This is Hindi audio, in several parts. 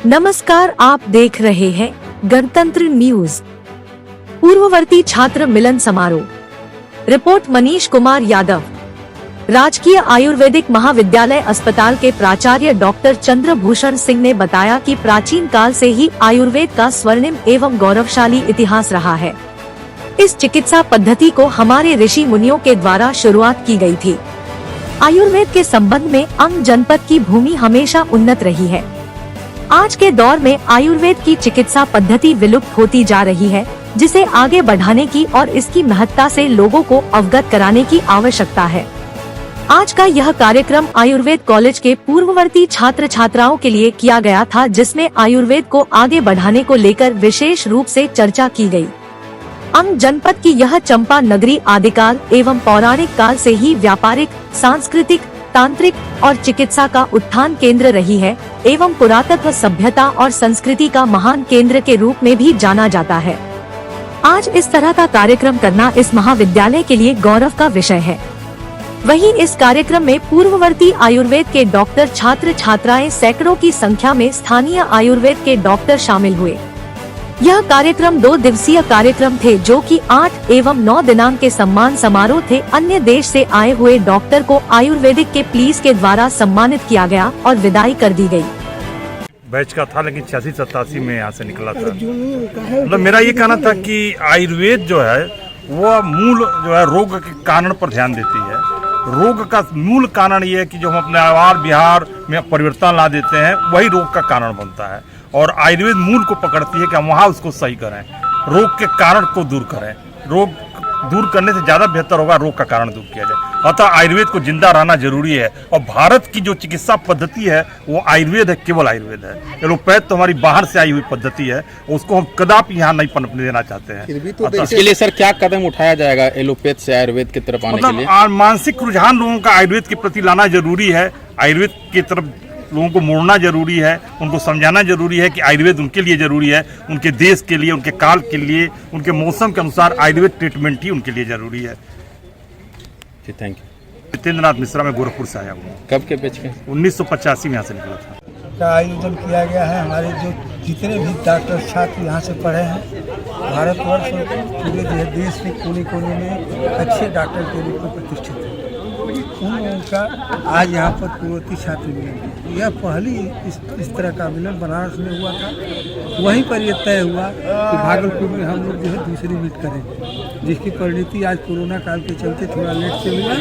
नमस्कार, आप देख रहे हैं गणतंत्र न्यूज। पूर्ववर्ती छात्र मिलन समारोह। रिपोर्ट मनीष कुमार यादव। राजकीय आयुर्वेदिक महाविद्यालय अस्पताल के प्राचार्य डॉक्टर चंद्रभूषण सिंह ने बताया कि प्राचीन काल से ही आयुर्वेद का स्वर्णिम एवं गौरवशाली इतिहास रहा है। इस चिकित्सा पद्धति को हमारे ऋषि मुनियों के द्वारा शुरुआत की गई थी। आयुर्वेद के संबंध में अंग जनपद की भूमि हमेशा उन्नत रही है। आज के दौर में आयुर्वेद की चिकित्सा पद्धति विलुप्त होती जा रही है, जिसे आगे बढ़ाने की और इसकी महत्ता से लोगों को अवगत कराने की आवश्यकता है। आज का यह कार्यक्रम आयुर्वेद कॉलेज के पूर्ववर्ती छात्र छात्राओं के लिए किया गया था, जिसमें आयुर्वेद को आगे बढ़ाने को लेकर विशेष रूप से चर्चा की गई। अंग जनपद की यह चंपा नगरी आदिकाल एवं पौराणिक काल से ही व्यापारिक, सांस्कृतिक, तांत्रिक और चिकित्सा का उत्थान केंद्र रही है एवं पुरातत्व सभ्यता और संस्कृति का महान केंद्र के रूप में भी जाना जाता है। आज इस तरह का कार्यक्रम करना इस महाविद्यालय के लिए गौरव का विषय है। वहीं इस कार्यक्रम में पूर्ववर्ती आयुर्वेद के डॉक्टर, छात्र छात्राएं सैकड़ों की संख्या में स्थानीय आयुर्वेद के डॉक्टर शामिल हुए। यह कार्यक्रम 2 दिवसीय कार्यक्रम थे, जो कि 8 एवं 9 दिनांक के सम्मान समारोह थे। अन्य देश से आए हुए डॉक्टर को आयुर्वेदिक के पुलिस के द्वारा सम्मानित किया गया और विदाई कर दी गई। बैच का था, लेकिन 86-87 में यहाँ से निकला था। मतलब मेरा ये कहना था कि आयुर्वेद जो है वो मूल जो है रोग के कारण पर ध्यान देती है। रोग का मूल कारण ये है कि जो हम अपने आहार विहार में परिवर्तन ला देते हैं, वही रोग का कारण बनता है। और आयुर्वेद मूल को पकड़ती है कि हम वहाँ उसको सही करें, रोग के कारण को दूर करें। रोग दूर करने से ज़्यादा बेहतर होगा रोग का कारण दूर किया जाए। अतः आयुर्वेद को जिंदा रहना जरूरी है। और भारत की जो चिकित्सा पद्धति है वो आयुर्वेद है, केवल आयुर्वेद है। एलोपैथ तो हमारी बाहर से आई हुई पद्धति है, उसको हम कदापि यहाँ नहीं पनपने देना चाहते हैं। तो इसके लिए सर क्या कदम उठाया जाएगा एलोपैथ से आयुर्वेद की तरफ आने के लिए? मानसिक रुझान लोगों का आयुर्वेद के प्रति लाना जरूरी है। आयुर्वेद की तरफ लोगों को मोड़ना जरूरी है, उनको समझाना जरूरी है कि आयुर्वेद उनके लिए जरूरी है, उनके देश के लिए, उनके काल के लिए, उनके मौसम के अनुसार आयुर्वेद ट्रीटमेंट ही उनके लिए जरूरी है। Thank you. जितेंद्रनाथ मिश्रा, मैं गोरखपुर से आया हूँ। कब के बैच के? 1985 में यहाँ से निकला था। का आयोजन किया गया है। हमारे जो जितने भी डॉक्टर छात्र यहाँ से पढ़े हैं, भारतवर्ष और पूरे देश के कोने कोने में अच्छे डॉक्टर के रूप में प्रतिष्ठित है, उन लोगों का आज यहाँ पर पूर्ववर्ती छात्र मिलन। यह पहली इस तरह का मिलन बनारस में हुआ था। वहीं पर यह तय हुआ कि भागलपुर में हम लोग जो है दूसरी मीट करेंगे, जिसकी परिणति आज कोरोना काल के चलते थोड़ा लेट से मिला,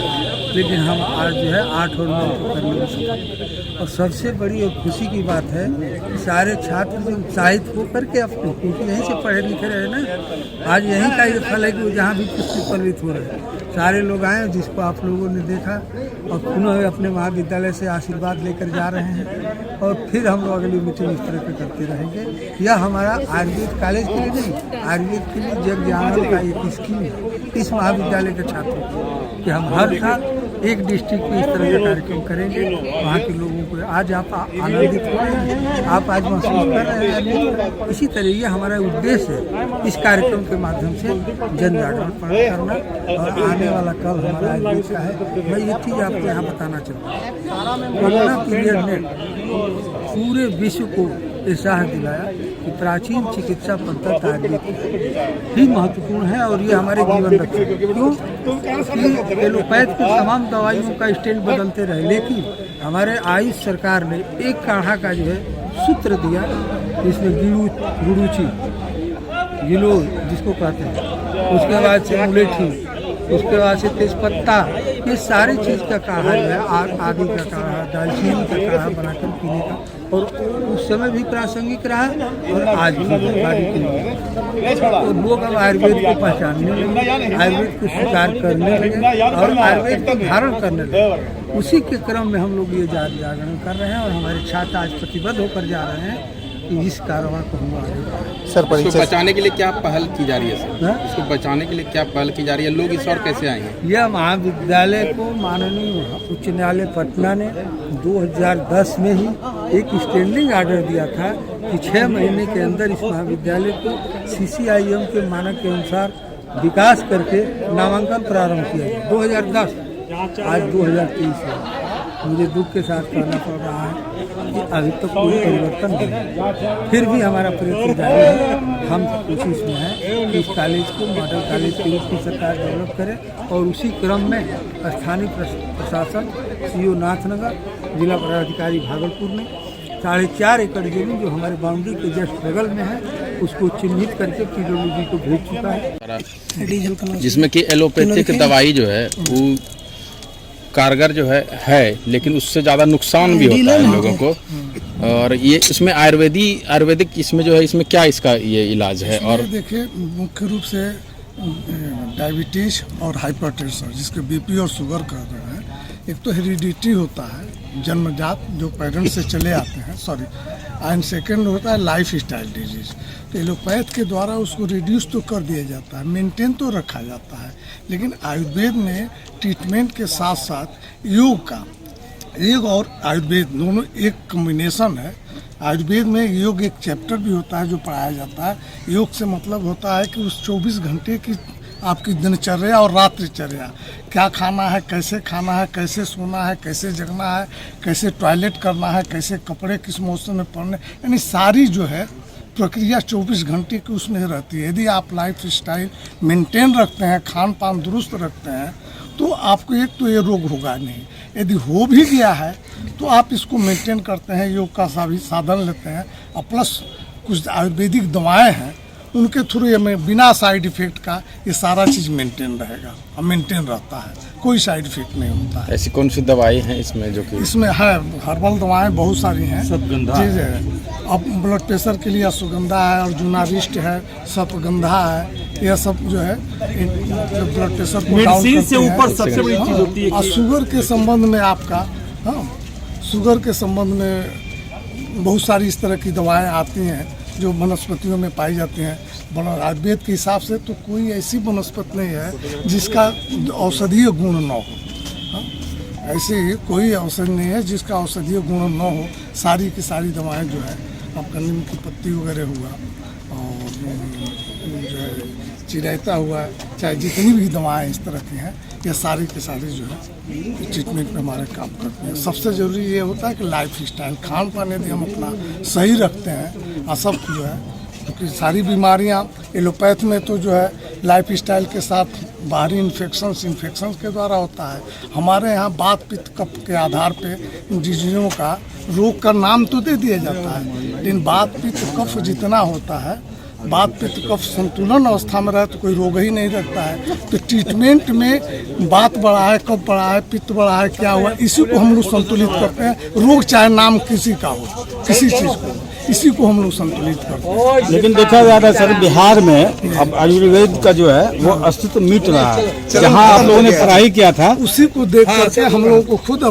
लेकिन हम आज जो है 8 और 9 को करने में सफल। और सबसे बड़ी और खुशी की बात है कि सारे छात्र जो उत्साहित होकर के अपने, क्योंकि यहीं से पढ़े लिखे रहे ना, आज यहीं का ये फल है कि वो जहाँ भी पुष्पित हो रहे हैं, सारे लोग आए जिसको आप लोगों ने देखा और पुनः अपने महाविद्यालय से आशीर्वाद लेकर जा रहे हैं। और फिर हम लोग अगली मीटिंग इस तरह के करते रहेंगे। यह हमारा आयुर्वेद कॉलेज के लिए नहीं, आयुर्वेद के लिए जग जानवर का एक स्कीम है इस महाविद्यालय के छात्रों को, कि हम हर साल एक डिस्ट्रिक्ट में इस तरह का कार्यक्रम करेंगे। वहाँ के लोगों को आज आप आनंदित हो रहे हैं, आप आज महसूस कर रहे हैं। इसी तरह ये हमारा उद्देश्य है, इस कार्यक्रम के माध्यम से जन जागरण करना। और आने वाला कल हमारा आयुर्वेद का है। मैं ये चीज़ आपको यहाँ बताना चाहता हूँ, कोरोना पीरियड ने पूरे विश्व को एहसास दिलाया कि प्राचीन चिकित्सा पद्धति आयुर्वेद ही महत्वपूर्ण है और ये हमारे जीवन रक्षक। क्यों? क्योंकि एलोपैथ की तमाम दवाइयों का स्टेज बदलते रहे, लेकिन हमारे आयुष सरकार ने एक काढ़ा का जो है सूत्र दिया, जिसमें गुड़ूची, गिलो जिसको कहते हैं, उसके बाद से मुलेठी, उसके बाद से तेजपत्ता, ये सारी चीज़ का काढ़ा जो है, आदि का काढ़ा, दालचीनी का काढ़ा बनाकर पीने का, और उस समय भी प्रासंगिक रहा और आज भी बीमारी के लिए। तो लोग अब आयुर्वेद को पहचानने लगे, आयुर्वेद को स्वीकार करने लगे और आयुर्वेद को धारण करने लगे। उसी के क्रम में हम लोग ये जागरण कर रहे हैं और हमारे छात्र आज प्रतिबद्ध होकर जा रहे हैं कि इस कारवां को हम आगे। सर, इसको बचाने के लिए क्या पहल की जा रही है सर? इसको बचाने के लिए क्या पहल की जा रही है? लोग इस और कैसे आएंगे? यह महाविद्यालय को माननीय उच्च न्यायालय पटना ने 2010 में ही एक स्टैंडिंग ऑर्डर दिया था कि 6 महीने के अंदर इस महाविद्यालय को CCIM के मानक के अनुसार विकास करके नामांकन प्रारंभ किया गया। 2010, आज 2023 है। मुझे दुख के साथ कहना पड़ रहा है कि अभी तक कोई परिवर्तन नहीं है। फिर भी हमारा प्रयत्न जारी है। हम कोशिश में है कि इस कॉलेज को मॉडल कॉलेज के रूप में सरकार डेवलप करे और उसी क्रम में स्थानीय प्रशासन CO नाथनगर, जिला पदाधिकारी भागलपुर ने 4.5 एकड़ जमीन जो हमारे बाउंड्री के जस्ट बगल में है उसको चिन्हित करके PWD को भेज चुका है। जिसमें कि एलोपैथिक दवाई जो है वो कारगर जो है लेकिन उससे ज़्यादा नुकसान भी होता है लोगों को। और ये इसमें आयुर्वेदिक इसमें जो है इसमें क्या इसका ये इलाज है? और देखिए मुख्य रूप से डायबिटीज और हाइपरटेंशन जिसके BP और शुगर का जो है, एक तो हेरिडिटी होता है जन्मजात जो पेरेंट्स से चले आते हैं एंड सेकंड होता है लाइफ स्टाइल डिजीज। तो एलोपैथ के द्वारा उसको रिड्यूस तो कर दिया जाता है, मेंटेन तो रखा जाता है, लेकिन आयुर्वेद में ट्रीटमेंट के साथ साथ योग और आयुर्वेद दोनों एक कॉम्बिनेशन है। आयुर्वेद में योग एक चैप्टर भी होता है जो पढ़ाया जाता है। योग से मतलब होता है कि उस 24 घंटे की आपकी दिनचर्या और रात्रिचर्या, क्या खाना है, कैसे खाना है, कैसे सोना है, कैसे जगना है, कैसे टॉयलेट करना है, कैसे कपड़े किस मौसम में पहनने, यानी सारी जो है प्रक्रिया 24 घंटे की उसमें रहती है। यदि आप लाइफ स्टाइल मेंटेन रखते हैं, खान पान दुरुस्त रखते हैं, तो आपको एक तो ये रोग होगा नहीं। यदि हो भी गया है तो आप इसको मेंटेन करते हैं, योग का सभी साधन लेते हैं और प्लस कुछ आयुर्वेदिक दवाएं हैं उनके थ्रू ये में बिना साइड इफेक्ट का ये सारा चीज़ मेंटेन रहेगा और मेंटेन रहता है, कोई साइड इफेक्ट नहीं होता है। ऐसी कौन सी दवाई हैं इसमें जो कि इसमें है हर्बल दवाएं बहुत सारी हैं, चीज़ है। अब ब्लड प्रेशर के लिए अश्वगंधा है, अर्जुनारिष्ट है, सतगंधा है, यह सब जो है जो ब्लड प्रेशर को मेडिसिन से ऊपर सबसे बड़ी चीज़ होती है और शुगर के संबंध में आपका शुगर के संबंध में बहुत सारी इस तरह की दवाएं आती हैं जो वनस्पतियों में पाई जाती हैं। आयुर्वेद के हिसाब से तो कोई ऐसी वनस्पति नहीं है जिसका औषधीय गुण न हो। ऐसे कोई औषधि नहीं है जिसका औषधीय गुण न हो। सारी की सारी दवाएं जो है आपका नीम की पत्ती वगैरह हुआ और जो है चिरायता हुआ, चाहे जितनी भी दवाएं इस तरह की हैं, ये सारी की सारी जो है ट्रीटमेंट में हमारे काम करते हैं। सबसे ज़रूरी ये होता है कि लाइफ स्टाइल खान पान यदि हम अपना सही रखते हैं और सब जो है, क्योंकि सारी बीमारियां एलोपैथ में तो जो है लाइफ स्टाइल के साथ बाहरी इन्फेक्शन के द्वारा होता है। हमारे यहाँ बात पित्त कफ के आधार पे इन डिजीज़ों का रोग का नाम तो दे दिया जाता है, लेकिन बात पित्त कफ जितना होता है, बात पित्त कफ संतुलन अवस्था में रहे तो कोई रोग ही नहीं रहता है। तो ट्रीटमेंट में बात बढ़ा है, कफ बढ़ा है, पित्त बढ़ा है, क्या हुआ, इसी को हम लोग संतुलित करते हैं। रोग चाहे नाम किसी का हो, किसी चीज़ को, इसी को हम लोग संतुलित करते हैं। लेकिन देखा जा रहा है सर, बिहार में अब आयुर्वेद का जो है वो अस्तित्व मिट रहा है। जहाँ आप लोगों ने पढ़ाई किया था उसी को देख करके हम लोगों को खुद